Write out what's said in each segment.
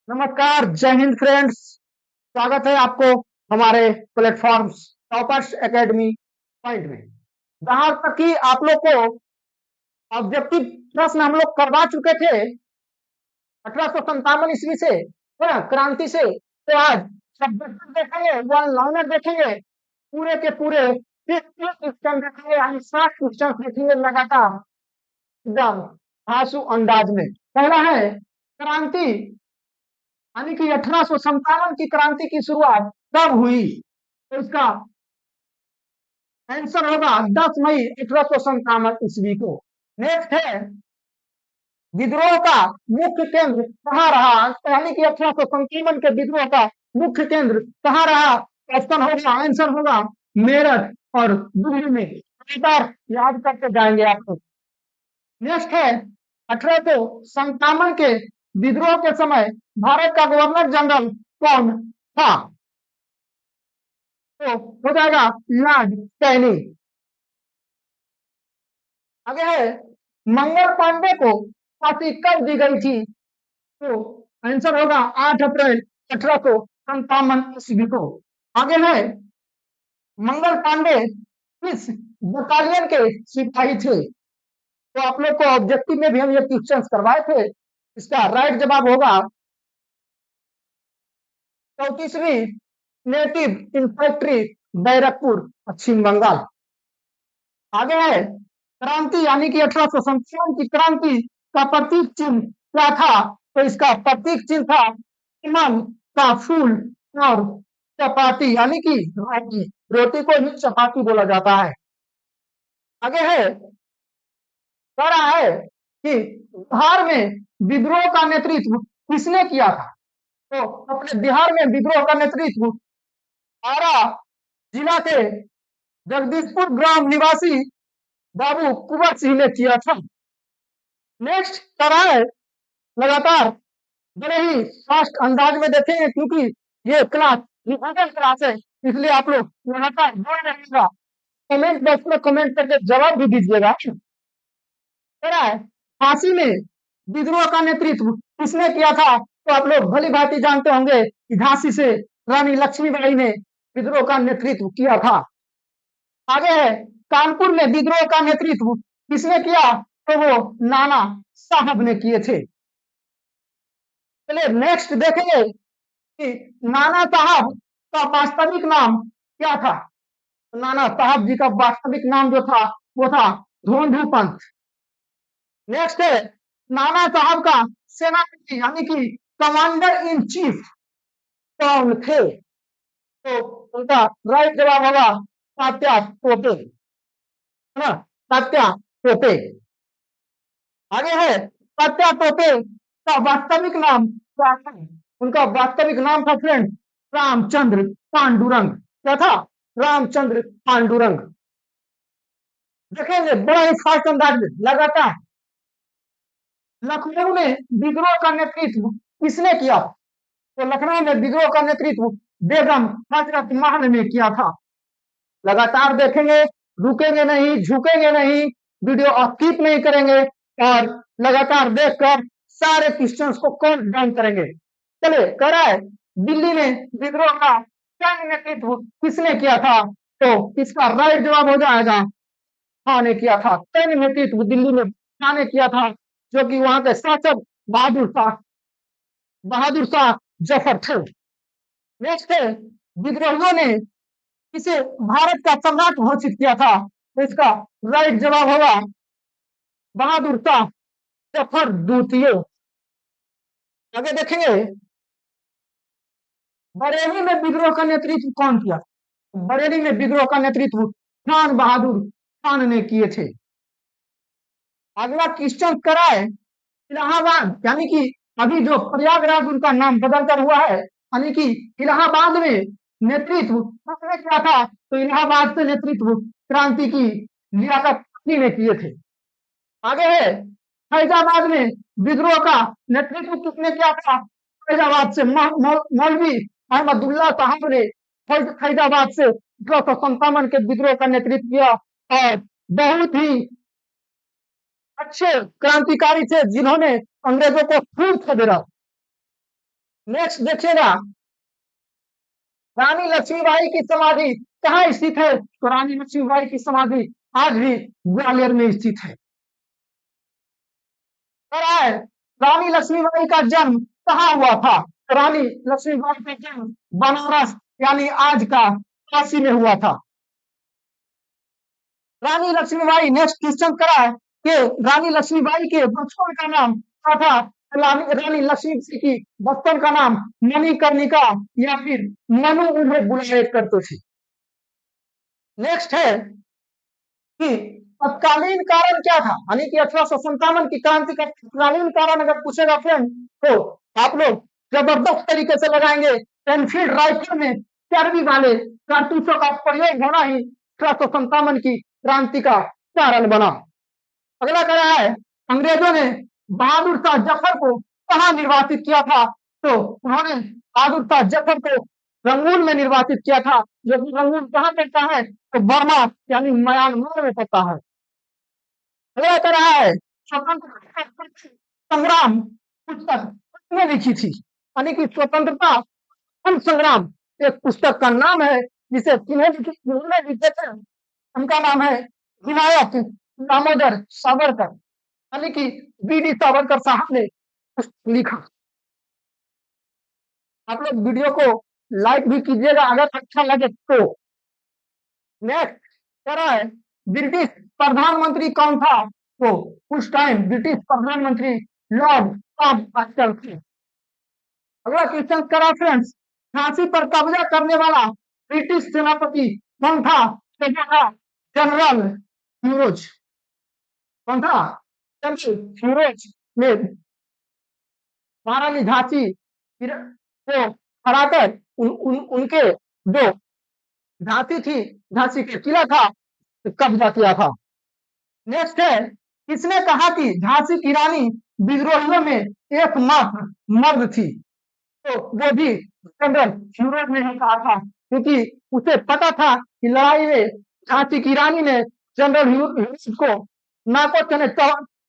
नमस्कार, जय हिंद फ्रेंड्स। स्वागत है आपको हमारे प्लेटफॉर्म टॉपर्स एकेडमी पॉइंट में। जहां तक कि आप लोग को ऑब्जेक्टिव प्रश्न हम लोग करवा चुके थे 1857 ईस्वी से, है ना, क्रांति से। तो आज सब्जेक्टिव देखेंगे, वन लाइनर देखेंगे, पूरे के पूरे 30 क्वेश्चन देखेंगे, यानी 60 क्वेश्चन देखेंगे लगातार एकदम आंसू अंदाज में। पहला है क्रांति, यानी कि 1857 की क्रांति की शुरुआत कब हुई? तो इसका आंसर होगा 10 मई 1857 ईस्वी को। नेक्स्ट है विद्रोह का मुख्य केंद्र कहाँ रहा? यानी कि 1857 के विद्रोह का मुख्य केंद्र कहाँ रहा? ऑप्शन होगा, आंसर होगा मेरठ और दिल्ली में। एक बार याद करके जाएंगे आप लोग। नेक्स्ट है 1857 के विद्रोह के समय भारत का गवर्नर जनरल कौन था? तो हो जाएगा लॉर्ड कैनिंग। आगे है मंगल पांडे को फांसी कब दी गई थी? तो आंसर होगा 8 अप्रैल 1857 ईस्वी को। आगे है मंगल पांडे किस बटालियन के सिपाही थे? तो आप लोग को ऑब्जेक्टिव में भी हम ये क्वेश्चन करवाए थे। इसका राइट जवाब होगा 34वीं नेटिव इन्फेंट्री, बैरकपुर, पश्चिम बंगाल। आगे है क्रांति, यानी कि 1857 की क्रांति का प्रतीक चिन्ह क्या था? तो इसका प्रतीक चिन्ह था कमल का फूल और चपाती, यानी कि रोटी। रोटी को ही चपाती बोला जाता है। आगे है कह रहा है कि बिहार में विद्रोह का नेतृत्व किसने किया था? तो अपने बिहार में विद्रोह का नेतृत्व आरा जिला के जगदीशपुर ग्राम निवासी बाबू कुंवर सिंह ने किया था। नेक्स्ट करा है लगातार बड़े ही फास्ट अंदाज में देखेंगे, क्योंकि ये क्लास रिविजन क्लास है, इसलिए आप लोग लगातार जोड़ रहिएगा। कमेंट बॉक्स में कमेंट करके जवाब भी दीजिएगा। करा है फांसी में विद्रोह का नेतृत्व किसने किया था? तो आप लोग भली भांति जानते होंगे कि झांसी से रानी लक्ष्मीबाई ने विद्रोह का नेतृत्व किया था। आगे है कानपुर में विद्रोह का नेतृत्व किसने किया? तो वो नाना साहब ने किए थे। चलिए नेक्स्ट देखेंगे कि नाना साहब का वास्तविक नाम क्या था। तो नाना साहब जी का वास्तविक नाम जो था वो था धोंधू पंत। नेक्स्ट है नाना साहब का सेनापति, यानी कि कमांडर इन चीफ कौन थे? तो उनका राइट जवाब होगा तात्या टोपे, है ना, तात्या टोपे। आगे है तात्या टोपे का वास्तविक नाम क्या था? उनका वास्तविक नाम था फ्रेंड रामचंद्र पांडुरंग। क्या था? रामचंद्र पांडुरंग। देखेंगे बड़ा ही फास्ट अंदाज में लगातार। लखनऊ में विद्रोह का नेतृत्व किसने किया? तो लखनऊ में विद्रोह का नेतृत्व बेगम हजरत महल ने किया था। लगातार देखेंगे, रुकेंगे नहीं, झुकेंगे नहीं, वीडियो स्किप नहीं करेंगे और लगातार देखकर सारे क्वेश्चंस को कौन डाउन करेंगे। चले कह रहा है दिल्ली में विद्रोह का सैन्य नेतृत्व किसने किया था? तो इसका राइट जवाब हो जाएगा खान ने किया था। सैन्य नेतृत्व दिल्ली में खान ने किया था, जो कि वहां के शासक बहादुर शाह जफर थे। नेक्स्ट है विद्रोहियों ने इसे भारत का सम्राट घोषित किया था। तो इसका राइट जवाब होगा बहादुर शाह जफर द्वितीय। आगे देखेंगे बरेली में विद्रोह का नेतृत्व कौन किया? बरेली में विद्रोह का नेतृत्व खान बहादुर खान ने किए थे। अगला क्वेश्चन करा है इलाहाबाद, यानी कि अभी जो प्रयागराज उनका नाम बदलकर हुआ है, यानी कि इलाहाबाद में नेतृत्व किसने किया था? तो इलाहाबाद से नेतृत्व क्रांति की लियाकत अली ने किए थे। आगे है फैजाबाद में विद्रोह का नेतृत्व किसने किया था? फैजाबाद से मौलवी अहमदुल्ला साहब ने फैजाबाद से 1857 के विद्रोह का नेतृत्व किया और बहुत ही अच्छे क्रांतिकारी थे, जिन्होंने अंग्रेजों को खूब खदेड़ा। नेक्स्ट देखिएगा, रानी लक्ष्मीबाई की समाधि कहाँ स्थित है? तो रानी लक्ष्मीबाई की समाधि आज भी ग्वालियर में स्थित है। है रानी लक्ष्मीबाई का जन्म कहाँ हुआ था? तो रानी लक्ष्मीबाई का जन्म बनारस यानी आज का काशी में हुआ था। रानी लक्ष्मीबाई नेक्स्ट क्वेश्चन करा है कि रानी लक्ष्मीबाई के बचपन का नाम क्या था? रानी लक्ष्मीबाई की बचपन का नाम मणिकर्णिका या फिर मनु उन्हें बुलाया करते थे। नेक्स्ट है कि तत्कालीन कारण क्या था? यानी कि 1857 की क्रांति का तत्कालीन कारण अगर पूछेगा फ्रेंड तो आप लोग जबरदस्त तरीके से लगाएंगे। एनफील्ड राइफल में चर्बी वाले कारतूसों का प्रयोग होना ही 1857 की क्रांति का कारण बना। अगला कह रहा है, अंग्रेजों ने बहादुर शाह जफर को कहाँ निर्वासित किया था? तो उन्होंने बहादुर शाह जफर को रंगून में निर्वासित किया था। जो रंगून कहाँ पड़ता है? तो बर्मा यानी म्यांमार में पड़ता है। अगला कह रहा है, स्वतंत्रता संग्राम पुस्तक किसने लिखी थी? यानी कि स्वतंत्रता संग्राम एक पुस्तक का नाम है जिसे किन्होंने लिखे थे, उनका नाम है विनायक दामोदर सावरकर, यानी कि वीडी सावरकर साहब ने लिखा। आप लोग वीडियो को लाइक भी कीजिएगा अगर अच्छा लगे तो। नेक्स्ट कह रहा है, ब्रिटिश प्रधानमंत्री कौन था? तो उस टाइम ब्रिटिश प्रधानमंत्री लॉर्ड माउंटबेटन थे। अगला क्वेश्चन करा फ्रेंड्स, झांसी पर कब्जा करने वाला ब्रिटिश सेनापति कौन था? तो था जनरल फिरोज। कौन था? जनरल फिरोज ने महारानी झांसी को हराकर उनके जो झांसी थी, झांसी के किला था, कब्जा किया था। नेक्स्ट है, किसने कहा कि झांसी की रानी विद्रोहियों में एकमात्र मर्द थी? तो वो भी जनरल फिरोज ने कहा था, क्योंकि उसे पता था कि लड़ाई में झांसी की रानी ने जनरल फिरोज को नाको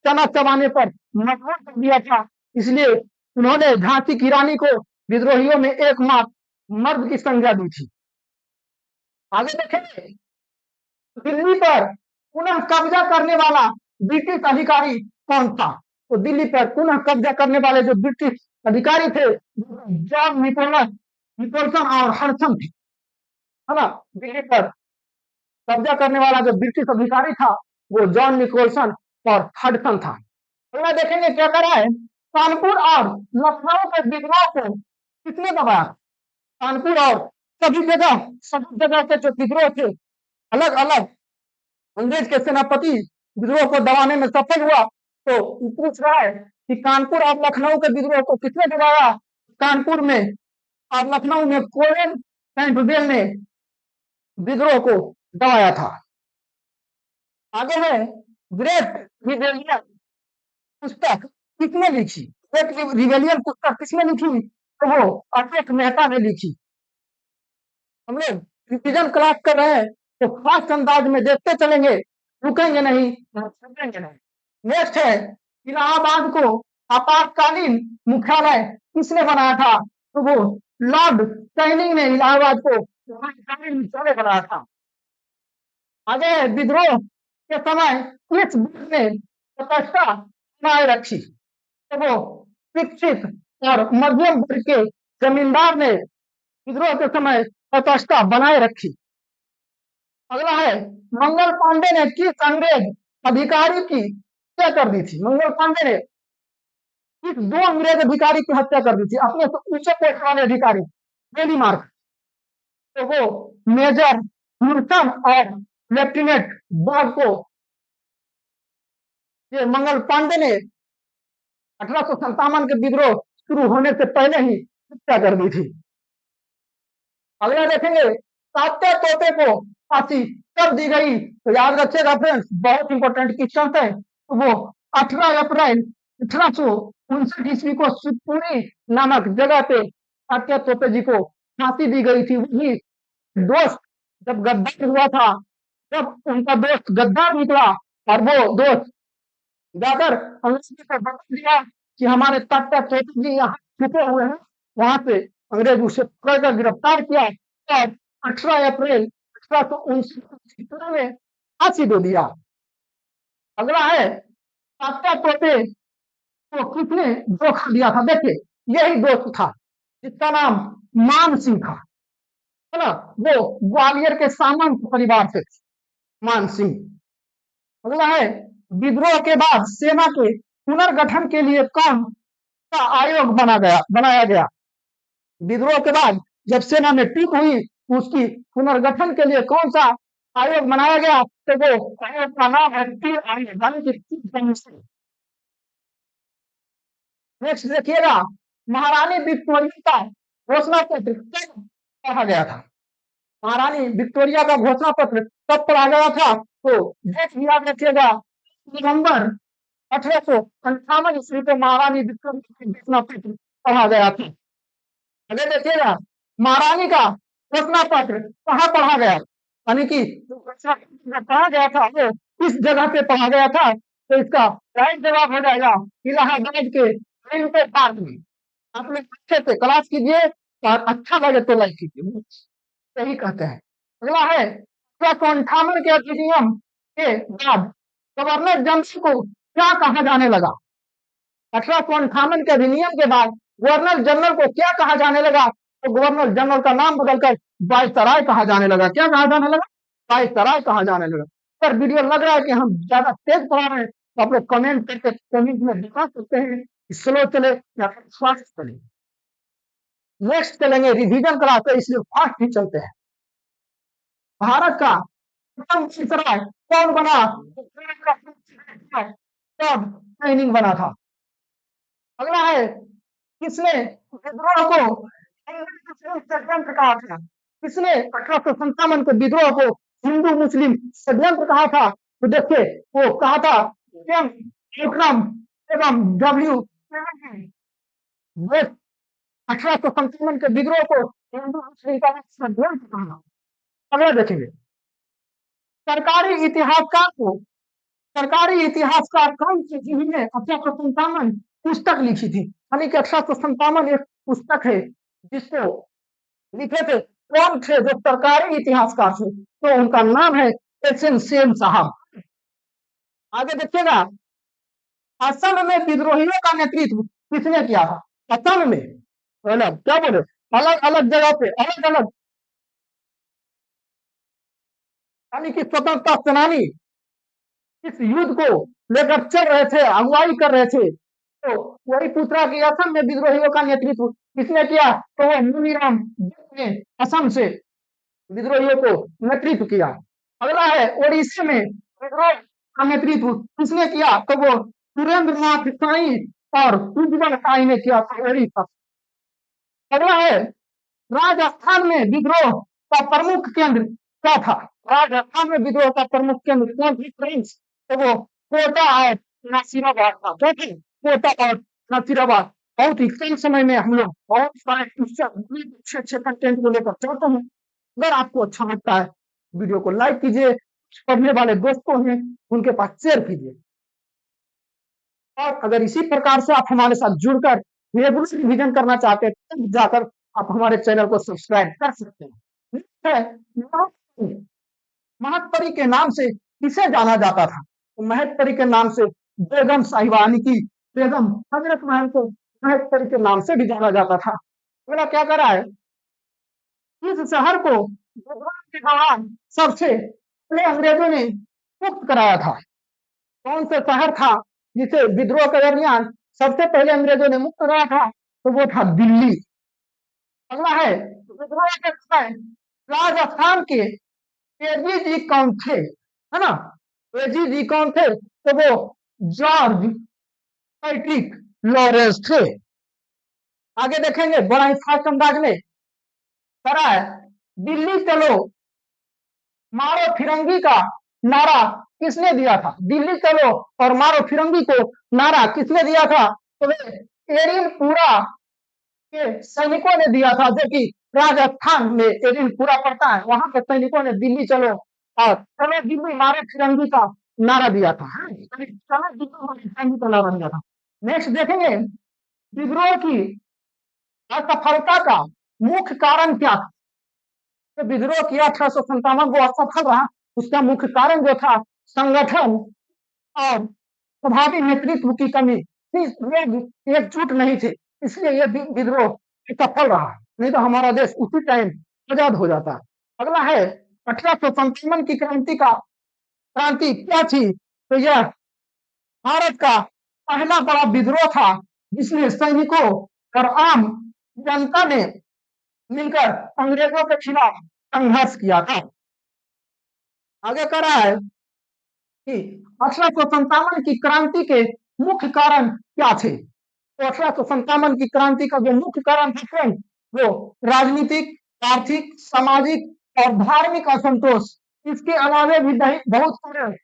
चना चबाने पर मजबूर कर दिया था। इसलिए उन्होंने झांसी की रानी को विद्रोहियों में एकमात्र मर्द की संज्ञा दी थी। आगे देखेंगे, दिल्ली पर पुनः कब्जा करने वाला ब्रिटिश अधिकारी कौन था? तो दिल्ली पर पुनः कब्जा करने वाले जो ब्रिटिश अधिकारी थे, जॉन निकोलसन और हडसन थे, है ना। दिल्ली पर कब्जा करने वाला जो ब्रिटिश अधिकारी था वो जॉन निकोलसन और हडसन था। अगला देखेंगे क्या कर रहा है, कानपुर और लखनऊ के विद्रोह को किसने दबाया? कानपुर और सभी जगह के जो विद्रोह थे, अलग अलग अंग्रेज के सेनापति विद्रोह को दबाने में सफल हुआ। तो पूछ रहा है कि कानपुर और लखनऊ के विद्रोह को किसने दबाया? कानपुर में और लखनऊ में कोलन कैंपबेल ने विद्रोह को दबाया था। आगे है, ग्रेट रिबेलियन पुस्तक किसने लिखी? ग्रेट रिबेलियन पुस्तक किसने लिखी? तो वो अशोक मेहता ने लिखी। हम लोग रिविजन क्लास कर रहे हैं तो फास्ट अंदाज में देखते चलेंगे, रुकेंगे नहीं, रुकेंगे नहीं। नेक्स्ट है, इलाहाबाद को आपातकालीन मुख्यालय किसने बनाया था? तो वो लॉर्ड कैनिंग ने इलाहाबाद को आपातकालीन मुख्यालय बनाया था। आगे विद्रोह के समय किस वर्ग ने तटस्थता बनाए रखी? तो वो शिक्षित और मध्यम वर्ग के जमींदार ने विद्रोह के समय तटस्थता बनाए रखी। अगला है, मंगल पांडे ने किस अंग्रेज अधिकारी की हत्या कर दी थी? मंगल पांडे ने किस दो अंग्रेज अधिकारी की हत्या कर दी थी, अपने से ऊंचे पोस्ट वाले अधिकारी? Daily mark. तो वो मेजर हुरसन और लेफ्टिनेंट बॉब को ये मंगल पांडे ने 1857 के विद्रोह शुरू होने से पहले ही हत्या कर दी थी। अगला देखेंगे, तात्या तोते को फांसी कब दी गई? तो याद रखिएगा फ्रेंड्स, बहुत इंपॉर्टेंट क्वेश्चन है। तो वो 18 अप्रैल 1859 को शिवपुरी नामक जगह पे तात्या तोते जी को फांसी दी गई थी। वही दोस्त जब गद्दार हुआ था, जब उनका दोस्त गद्दार निकला और वो दोस्त जाकर अंग्रेजी को बता दिया कि हमारे तात्या तोते जी यहाँ छुपे हुए हैं, वहां से अंग्रेज उसे पकड़कर गिरफ्तार किया और 18 अप्रैल 1869 में फांसी दे दिया। अगला है तात्या टोपे को किसने धोखा दिया था? देखिए, यही दोस्त था जिसका नाम मान सिंह था, है ना। वो ग्वालियर के सामंत परिवार से थे, मान सिंह। अगला है विद्रोह के बाद सेना के पुनर्गठन के लिए कौन सा आयोग बनाया गया? विद्रोह के बाद जब सेना में टूट हुई, उसकी पुनर्गठन के लिए कौन सा आयोग बनाया गया? तो वो आयोग का नाम है टी आयोग, यानी कि टी कमीशन। नेक्स्ट देखिएगा, महारानी विक्टोरिया का घोषणा पत्र कब पढ़ा गया था? महारानी विक्टोरिया का घोषणा पत्र कब पढ़ा गया था? तो डेट याद रखिएगा, नवंबर 1858 ईस्वी को महारानी विक्टोरिया का घोषणा पत्र पढ़ा गया था। अगर देखिएगा, महारानी का घोषणा पत्र कहाँ पढ़ा गया, यानी कि पढ़ा गया था वो किस जगह पे पढ़ा गया था? तो इसका राइट जवाब हो जाएगा इलाहाबाद के रिंटे पार्क में। आप लोग अच्छे से क्लास कीजिए और अच्छा लगे तो लाइक कीजिए, यही कहते हैं। अगला है 1858 के अधिनियम के बाद गवर्नर जनरल को क्या कहा जाने लगा? 1858 के अधिनियम के बाद गवर्नर जनरल को क्या कहा जाने लगा? तो गवर्नर जनरल का नाम बदलकर वायसराय कहा जाने लगा। क्या कहा जाने लगा? वायसराय कहा जाने लगा। अगर वीडियो लग रहा है कि हम ज्यादा तेज पढ़ा रहे हैं तो आप लोग कमेंट करके कमेंट में बता सकते हैं स्लो चले या फिर फास्ट चले। नेक्स्ट चलेंगे रिवीजन क्लास, तो इसलिए फास्ट ही चलते हैं। भारत का प्रथम वायसराय कौन बना? तब ट्रेनिंग बना था। अगला है किसने विद्रोह को षड्यंत्र कहा था? किसने 1857 के विद्रोह को हिंदू मुस्लिम षड्यंत्र कहा था? तो देखिए, वो कहा था विक्रम एवं डब्ल्यू 1857 के विद्रोह को हिंदू मुस्लिम का षड्यंत्र कहा। अगला देखेंगे, सरकारी इतिहासकार को सरकारी इतिहासकार कौन से जिन्होंने 1857 पुस्तक लिखी थी? यानी कि 1857 एक पुस्तक है जिसको लिखे थे कौन थे जो सरकारी इतिहासकार थे? तो उनका नाम है एस.एन. सेन साहब। आगे देखिएगा, असम में विद्रोहियों का नेतृत्व किसने किया था? असम में अलग क्या बोले, अलग अलग जगह पे अलग अलग, यानी कि स्वतंत्रता सेनानी इस युद्ध को लेकर चल रहे थे, अगुवाई कर रहे थे। तो वही पूछ रहा कि असम में विद्रोहियों का नेतृत्व किसने किया? तो वो मुनीराम ने असम से विद्रोहियों को नेतृत्व किया। अगला है ओडिशा में विद्रोह का नेतृत्व किसने किया? तो वो सुरेंद्र नाथ साई और उज्जवल साई ने किया था ओडिशा। अगला है राजस्थान में विद्रोह का प्रमुख केंद्र क्या था? राजस्थान में विद्रोह का प्रमुख केंद्र कौन सी फ्रेंच? तो वो कोटा और नासिराबाद था। देखिए, कोटा और नासिराबाद बहुत ही कम समय में हम लोग बहुत सारे अच्छे अच्छे कंटेंट को लेकर चलते हैं। अगर आपको अच्छा लगता है वीडियो को लाइक कीजिए, पढ़ने वाले दोस्तों हैं उनके पास शेयर कीजिए, और अगर इसी प्रकार से आप हमारे साथ जुड़कर रेगुलर रिवीजन करना चाहते हैं तो जाकर आप हमारे चैनल को सब्सक्राइब कर सकते हैं। है महतपरी के नाम से किसे जाना जाता था? तो महतपरी के नाम से बेगम साहिबानी की बेगम हजरत महल को महतपरी के नाम से भी जाना जाता था। अगला क्या करा है, इस शहर को विद्रोह के दौरान सबसे पहले अंग्रेजों ने मुक्त कराया था। कौन सा शहर था जिसे विद्रोह के दरमियान सबसे पहले अंग्रेजों ने मुक्त कराया था? तो वो था दिल्ली। अगला है विद्रोह के समय राजस्थान के एजी जी कौन थे? है ना, एजी जी कौन थे? तो वो जॉर्ज पैट्रिक लॉरेंस थे। आगे देखेंगे, बड़ा ही फास्ट अंदाज में करा है, दिल्ली चलो मारो फिरंगी का नारा किसने दिया था? दिल्ली चलो और मारो फिरंगी को नारा किसने दिया था? तो एरिनपुरा के सैनिकों ने दिया था, जो कि राजस्थान में एरिनपुरा पड़ता है। वहां के सैनिकों ने दिल्ली चलो और चलो दिल्ली मारो फिरंगी का नारा दिया था। चलो दिल्ली मारो फिरंगी का नारा दिया था। नेक्स्ट देखेंगे, विद्रोह की असफलता का मुख्य कारण क्या था? तो विद्रोह किया 1857 वो असफल रहा, उसका मुख्य कारण जो था संगठन और प्रभावी नेतृत्व की कमी, लोग एकजुट नहीं थे, इसलिए ये विद्रोह सफल रहा, नहीं तो हमारा देश उसी टाइम आजाद हो जाता। अगला है 1857 की क्रांति क्या थी? तो यह भारत का पहला बड़ा विद्रोह था जिसमें सैनिकों और आम जनता ने मिलकर अंग्रेजों के खिलाफ संघर्ष किया था। आगे कर रहा है कि 1857 की क्रांति के मुख्य कारण क्या थे? तो 1857 की क्रांति का जो मुख्य कारण था वो राजनीतिक, आर्थिक, सामाजिक और धार्मिक असंतोष, इसके अलावे भी बहुत सारे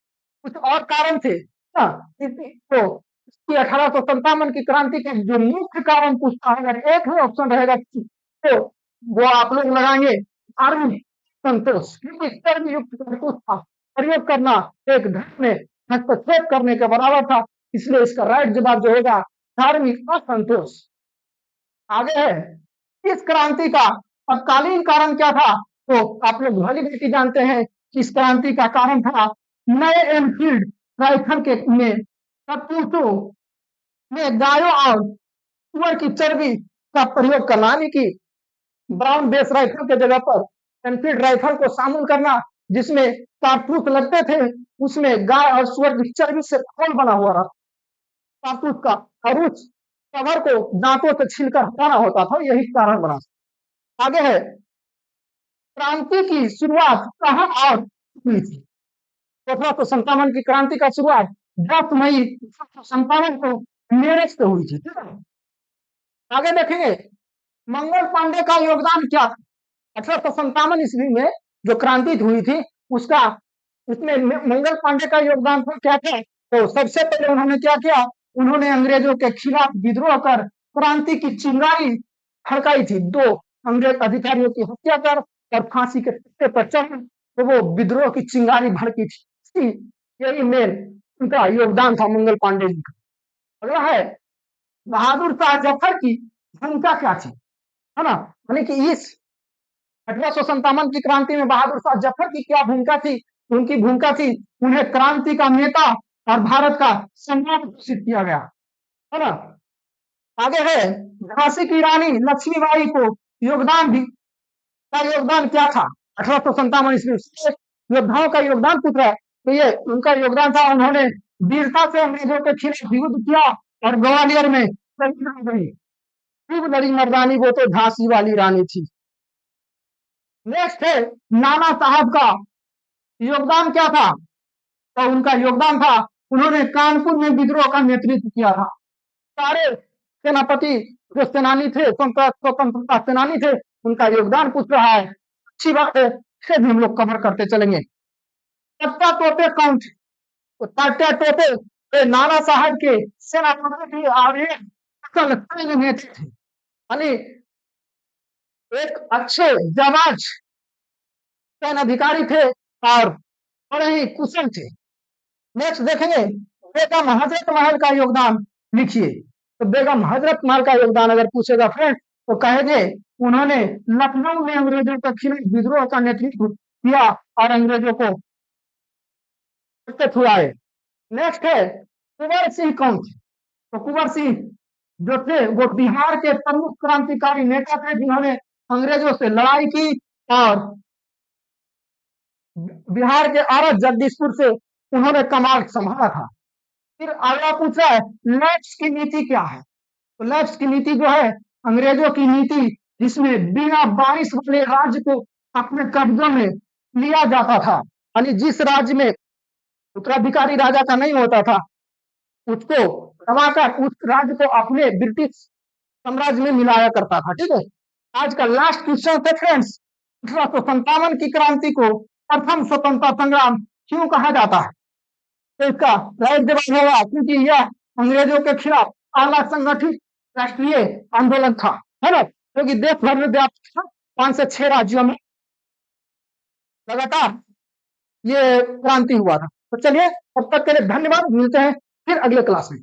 कुछ और कारण थे। तो 1857 की क्रांति के जो मुख्य कारण पूछता है, अगर एक ही ऑप्शन रहेगा तो वो आप लोग लगाएंगे धार्मिक संतोष, क्योंकि कर्मयुक्त संतोष था, प्रयोग करना एक धर्म में हस्तक्षेप करने के बराबर था, इसलिए इसका राइट जवाब जो होगा धार्मिक असंतोष। आगे है इस क्रांति का तत्कालीन कारण क्या था? तो आप लोग भली भांति जानते हैं कि इस क्रांति का कारण था नए एनफील्ड राइफल के में कपूतों में गायों और सुअर की चर्बी का प्रयोग करना, यानी कि ब्राउन बेस राइफल के जगह पर एनफील्ड राइफल को शामिल करना, जिसमें कारतूस लगते थे, उसमें गाय और सुअर की चर्बी से खोल बना हुआ रहा कारतूस का, और उस कवर को दांतों से छीलकर हटाना होता था, यही कारण बना। आगे है क्रांति की शुरुआत कहाँ और हुई थी? 1857 की क्रांति का शुरुआत 10 मई 1857 को मेरठ से हुई थी, ठीक है। आगे देखेंगे मंगल पांडे का योगदान क्या था? 1857 ईस्वी में जो क्रांति हुई थी उसका उसमें मंगल पांडे का योगदान क्या था? तो सबसे पहले उन्होंने क्या किया? उन्होंने अंग्रेजों के खिलाफ विद्रोह कर क्रांति की चिंगारी फड़काई थी। 2 अंग्रेज अधिकारियों की हत्या कर और फांसी के तख्ते पर चढ़ तो वो विद्रोह की चिंगारी भड़की थी। यही मेन उनका योगदान था मंगल पांडे जी का। अगला है बहादुर शाह जफर की भूमिका क्या थी, है ना? यानी कि इस 1857 की क्रांति में बहादुर शाह जफर की क्या भूमिका थी? उनकी भूमिका थी उन्हें क्रांति का नेता और भारत का सम्राट घोषित किया गया, है ना? आगे है झांसी की रानी लक्ष्मीबाई को योगदान क्या था? 1857 ईस्वी योद्धाओं का योगदान पूछ रहा है, तो ये उनका योगदान था, उन्होंने वीरता से अंग्रेजों के खिलाफ युद्ध किया और ग्वालियर में खूब लड़ी मर्दानी, वो तो झांसी वाली रानी थी। नेक्स्ट है नाना साहब का योगदान क्या था? तो उनका योगदान था उन्होंने कानपुर में विद्रोह का नेतृत्व किया था। सारे सेनापति जो सेनानी थे, स्वतंत्रता सेनानी थे, उनका योगदान पूछ रहा है, अच्छी बात है, इसे भी हम लोग कवर करते चलेंगे। तत्ता तोते कौन थे? तो तत्ता तोते नाना साहब के सेनापति और एक नेता थे, यानी एक अच्छे जाबाज सेना अधिकारी थे और बड़े ही कुशल थे। नेक्स्ट देखेंगे बेगम हजरत महल का योगदान लिखिए। तो बेगम हजरत महल का योगदान अगर पूछेगा फ्रेंड तो कहेंगे उन्होंने लखनऊ में अंग्रेजों के खिलाफ विद्रोह का नेतृत्व किया और अंग्रेजों को छुड़ाए। नेक्स्ट है कुंवर सिंह कौन थे? तो कुंवर सिंह जो थे वो बिहार के प्रमुख क्रांतिकारी नेता थे, जिन्होंने अंग्रेजों से लड़ाई की और बिहार के औरत जगदीशपुर से उन्होंने कमाल संभाला था। फिर अगला पूछा है लैप्स की नीति क्या है? तो लैप्स की नीति जो है अंग्रेजों की नीति, जिसमें बिना बारिश वाले राज्य को अपने कब्जे में लिया जाता था, यानी जिस राज्य में उत्तराधिकारी राजा का नहीं होता था उसको दबाकर उस राज्य को अपने ब्रिटिश साम्राज्य में मिलाया करता था, ठीक है। आज का लास्ट क्वेश्चन है फ्रेंड्स, 1857 की क्रांति को प्रथम स्वतंत्रता संग्राम क्यों कहा जाता है? तो इसका राइट जवाब होगा क्योंकि यह अंग्रेजों के खिलाफ पहला संगठित राष्ट्रीय आंदोलन था, है ना, क्योंकि देश भर में व्याप्त था, 5 से 6 राज्यों में लगातार ये क्रांति हुआ था। तो चलिए तब तक के लिए धन्यवाद, मिलते हैं फिर अगले क्लास में।